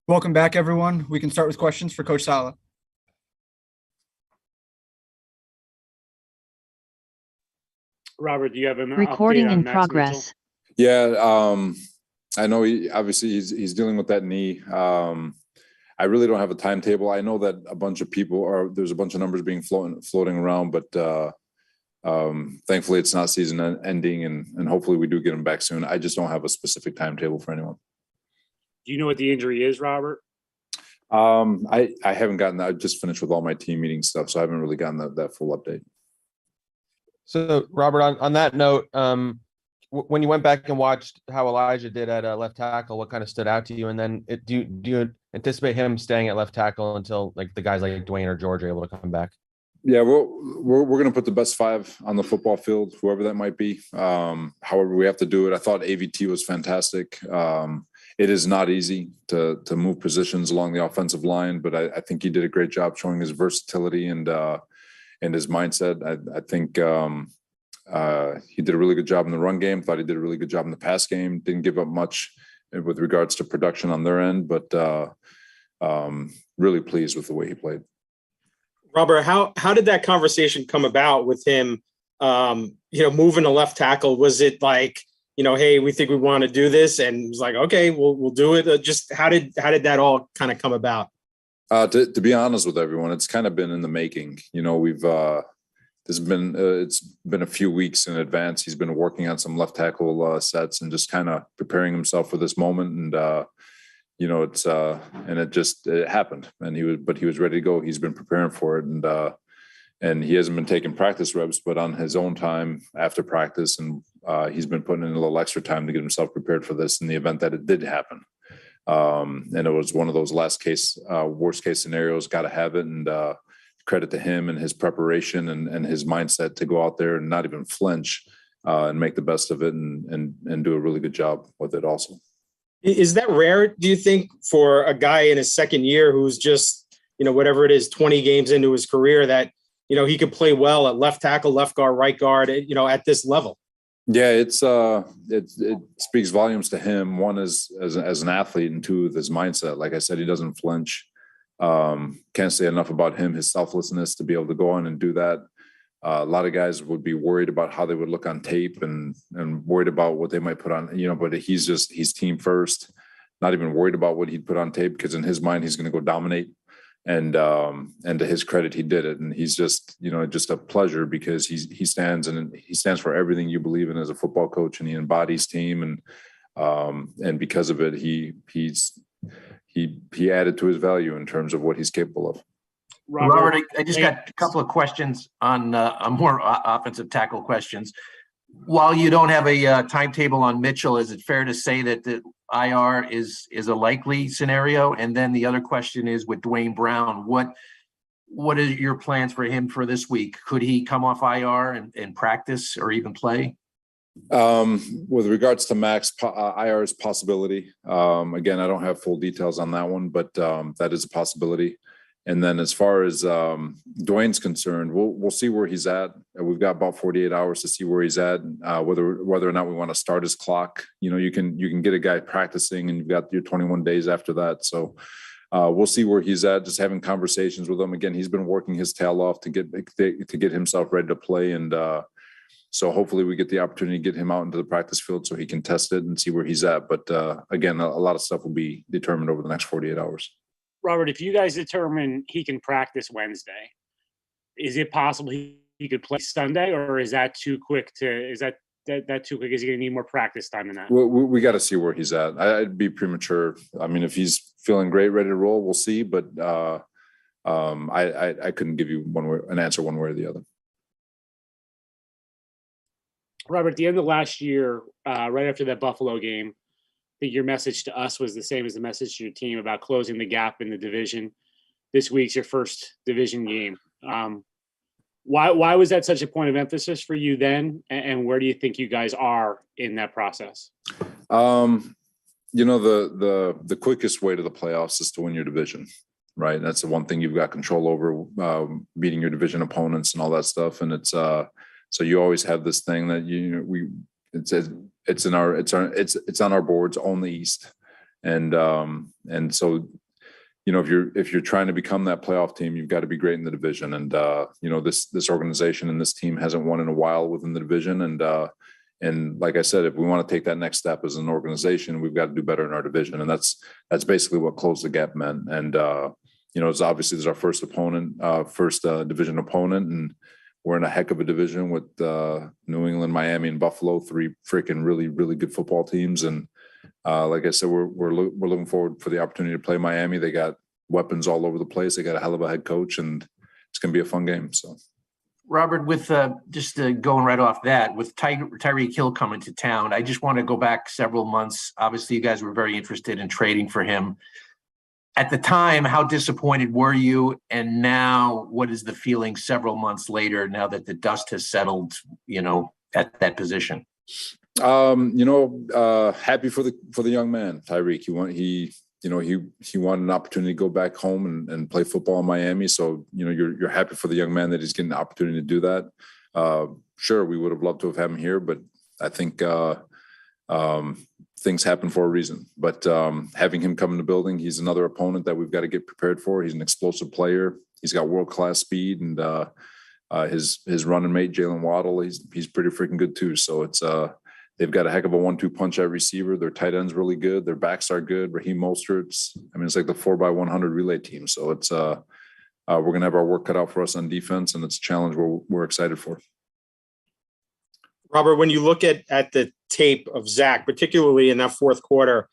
Welcome back, everyone. We can start with questions for Coach Saleh. Robert, do you have an Recording update on in Max progress. Mitchell? Yeah, I know he's dealing with that knee. I really don't have a timetable. I know that a bunch of people there's a bunch of numbers being floating around, but thankfully it's not season ending, and hopefully we do get him back soon. I just don't have a specific timetable for anyone. Do you know what the injury is, Robert? I haven't gotten that. I just finished with all my team meeting stuff, so I haven't really gotten that full update. So, Robert, on that note, when you went back and watched how Elijah did at left tackle, what kind of stood out to you? And then do you anticipate him staying at left tackle until like the guys like Dwayne or George are able to come back? Yeah, we're going to put the best five on the football field, whoever that might be. However we have to do it. I thought AVT was fantastic. It is not easy to move positions along the offensive line, but I think he did a great job showing his versatility and his mindset. I think he did a really good job in the run game. Thought he did a really good job in the pass game. Didn't give up much with regards to production on their end, but really pleased with the way he played. Robert, how did that conversation come about with him, moving to left tackle? Was it like, hey, we think we want to do this, and it was like, okay, we'll do it. Just how did that all kind of come about? To be honest with everyone, it's kind of been in the making. We've it's been a few weeks in advance. He's been working on some left tackle sets and just kind of preparing himself for this moment. And it happened. And he was ready to go. He's been preparing for it, and he hasn't been taking practice reps, but on his own time after practice, and he's been putting in a little extra time to get himself prepared for this in the event that it did happen. And it was one of those worst case scenarios. Got to have it, and credit to him and his preparation and his mindset to go out there and not even flinch and make the best of it and do a really good job with it also. Is that rare, do you think, for a guy in his second year who's just, whatever it is, 20 games into his career, that, he could play well at left tackle, left guard, right guard, at this level? Yeah, it speaks volumes to him. One is as an athlete, and two, with his mindset. Like I said, he doesn't flinch. Can't say enough about him, his selflessness to be able to go on and do that. A lot of guys would be worried about how they would look on tape and worried about what they might put on, but he's team first, not even worried about what he'd put on tape, because in his mind, he's going to go dominate. And to his credit, he did it. And he's just a pleasure, because he stands for everything you believe in as a football coach, and he embodies team. And because of it, he added to his value in terms of what he's capable of. Robert, I just got a couple of questions on more offensive tackle questions. While you don't have a timetable on Mitchell, is it fair to say that the IR is a likely scenario? And then the other question is with Dwayne Brown, what are your plans for him for this week? Could he come off IR and practice or even play? With regards to Max, IR is a possibility. Again, I don't have full details on that one, but that is a possibility. And then as far as Dwayne's concerned, we'll see where he's at. We've got about 48 hours to see where he's at, whether or not we want to start his clock. You can get a guy practicing, and you've got your 21 days after that. So we'll see where he's at. Just having conversations with him. Again, he's been working his tail off to get himself ready to play, and so hopefully we get the opportunity to get him out into the practice field so he can test it and see where he's at. But again, a lot of stuff will be determined over the next 48 hours. Robert, if you guys determine he can practice Wednesday, is it possible he could play Sunday, or is that too quick? Is that too quick? Is he going to need more practice time than that? We got to see where he's at. I'd be premature. I mean, if he's feeling great, ready to roll, we'll see. But I couldn't give you an answer one way or the other. Robert, at the end of last year, right after that Buffalo game, I think your message to us was the same as the message to your team about closing the gap in the division. This week's your first division game. Why was that such a point of emphasis for you then? And where do you think you guys are in that process? The quickest way to the playoffs is to win your division, right? That's the one thing you've got control over, beating your division opponents and all that stuff. And it's so you always have this thing that it's on our boards, own the East. And so, if you're trying to become that playoff team, you've got to be great in the division. And this organization and this team hasn't won in a while within the division. And like I said, if we want to take that next step as an organization, we've got to do better in our division. And that's basically what Close the Gap meant. And it's obviously this is our first opponent, first division opponent, and we're in a heck of a division with New England, Miami, and Buffalo, 3 freaking really, really good football teams. And like I said, we're looking forward for the opportunity to play Miami. They got weapons all over the place. They got a hell of a head coach, and it's going to be a fun game. So, Robert, with just going right off that, with Tyreek Hill coming to town, I just want to go back several months. Obviously, you guys were very interested in trading for him. At the time, how disappointed were you? And now, what is the feeling several months later, now that the dust has settled, at that position? Happy for the young man, Tyreek. He wanted an opportunity to go back home and play football in Miami. So, you're happy for the young man that he's getting the opportunity to do that. Sure, we would have loved to have had him here, but I think things happen for a reason. But having him come in the building, he's another opponent that we've got to get prepared for. He's an explosive player. He's got world-class speed, and his running mate, Jalen Waddle, he's pretty freaking good too. So it's they've got a heck of a 1-2 punch at receiver. Their tight end's really good. Their backs are good. Raheem Mostert's, it's like the 4x100 relay team. So it's we're going to have our work cut out for us on defense, and it's a challenge we're excited for. Robert, when you look at the tape of Zach, particularly in that fourth quarter,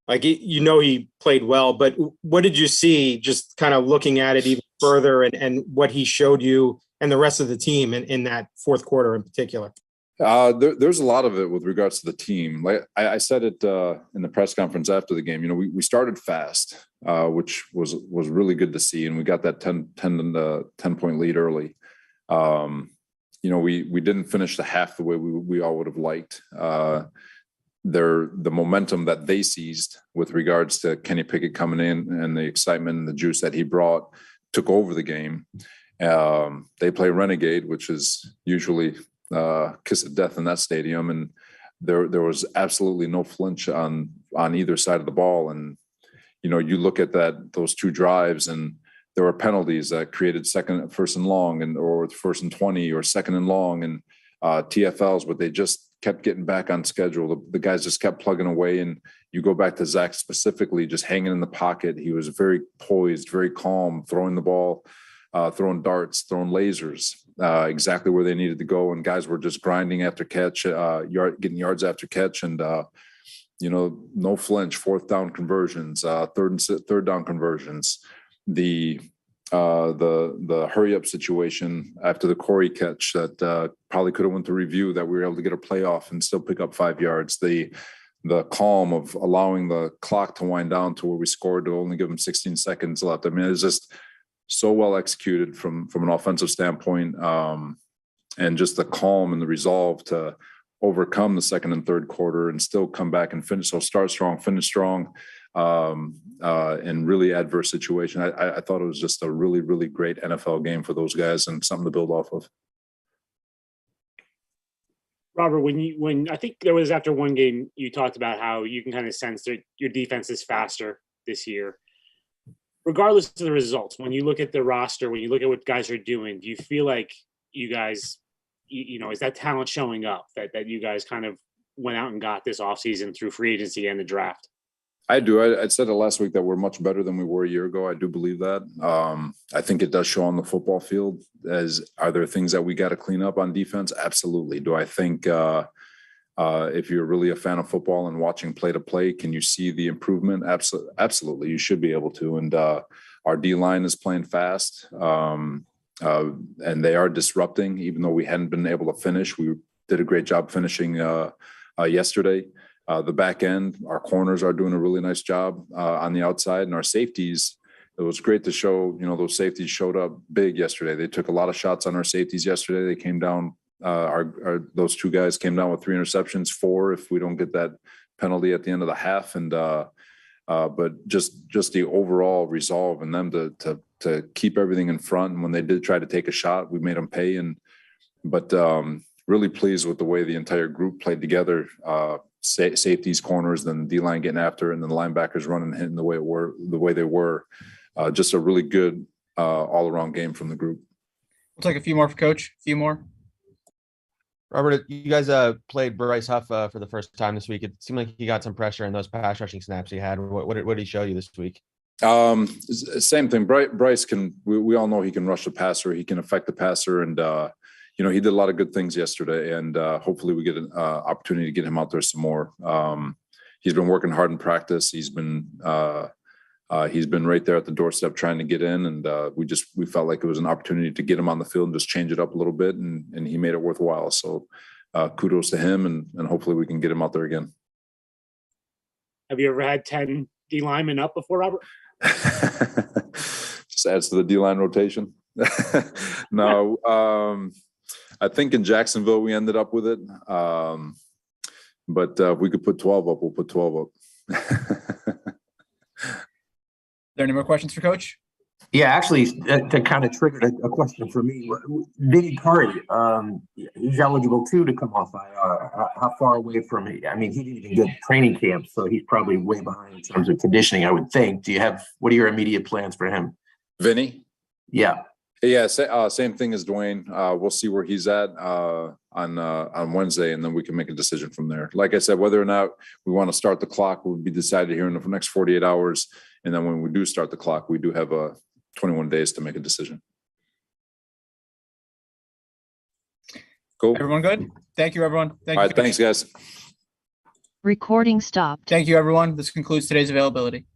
he played well, but what did you see just kind of looking at it even further and what he showed you and the rest of the team in that fourth quarter in particular? There's a lot of it with regards to the team. Like I said it in the press conference after the game. We started fast, which was really good to see, and we got that 10-point lead early. We didn't finish the half the way we all would have liked. The momentum that they seized with regards to Kenny Pickett coming in and the excitement and the juice that he brought took over the game. They play Renegade, which is usually kiss of death in that stadium, and there was absolutely no flinch on either side of the ball. And you look at those 2 drives, and there were penalties that created first and long, or first and 20, or second and long, and TFLs, but they just kept getting back on schedule. The guys just kept plugging away, and you go back to Zach specifically, just hanging in the pocket. He was very poised, very calm, throwing the ball, throwing darts, throwing lasers, exactly where they needed to go. And guys were just grinding after catch, getting yards after catch, and no flinch, 4th down conversions, third down conversions. The hurry up situation after the Corey catch that probably could have went to review, that we were able to get a playoff and still pick up 5 yards. The calm of allowing the clock to wind down to where we scored to only give them 16 seconds left. It's just so well executed from an offensive standpoint, and just the calm and the resolve to overcome the second and third quarter and still come back and finish. So start strong, finish strong, in really adverse situation. I thought it was just a really, really great NFL game for those guys and something to build off of. Robert, when I think there was after one game, you talked about how you can kind of sense that your defense is faster this year. Regardless of the results, when you look at the roster, when you look at what guys are doing, do you feel like you guys, is that talent showing up that you guys kind of went out and got this offseason through free agency and the draft? I do. I said it last week that we're much better than we were a year ago. I do believe that. I think it does show on the football field. Are there things that we got to clean up on defense? Absolutely. Do I think if you're really a fan of football and watching play to play, can you see the improvement? Absolutely. You should be able to. And our D-line is playing fast, and they are disrupting, even though we hadn't been able to finish. We did a great job finishing yesterday. The back end, our corners are doing a really nice job on the outside, and our safeties. It was great to show, those safeties showed up big yesterday. They took a lot of shots on our safeties yesterday. They came down. Those 2 guys came down with 3 interceptions, 4 if we don't get that penalty at the end of the half. And but just the overall resolve in them to keep everything in front. And when they did try to take a shot, we made them pay. But really pleased with the way the entire group played together. safeties, corners, then the D-line getting after it, and then the linebackers running and hitting the way they were. Just a really good all-around game from the group. We'll take a few more for Coach. A few more. Robert, you guys played Bryce Huff for the first time this week. It seemed like he got some pressure in those pass rushing snaps he had. What did he show you this week? Same thing. Bryce can. We all know he can rush the passer. He can affect the passer, and he did a lot of good things yesterday. And hopefully, we get an opportunity to get him out there some more. He's been working hard in practice. He's been right there at the doorstep trying to get in, and we felt like it was an opportunity to get him on the field and just change it up a little bit, and he made it worthwhile. So kudos to him, and hopefully we can get him out there again. Have you ever had 10 D linemen up before, Robert? Just adds to the D-line rotation. No, I think in Jacksonville we ended up with it. But if we could put 12 up, we'll put 12 up. Are there any more questions for Coach? Yeah, actually, to kind of trigger a question for me, Vinny Curry, he's eligible too to come off IR. How far away from it? I mean, he didn't even get training camp, so he's probably way behind in terms of conditioning, I would think. What are your immediate plans for him? Vinny? Yeah. Yeah, same thing as Dwayne. We'll see where he's at on Wednesday, and then we can make a decision from there. Like I said, whether or not we want to start the clock will be decided here in the next 48 hours. And then when we do start the clock, we do have 21 days to make a decision. Cool. Everyone good? Thank you, everyone. All right, thanks, guys. Recording stopped. Thank you, everyone. This concludes today's availability.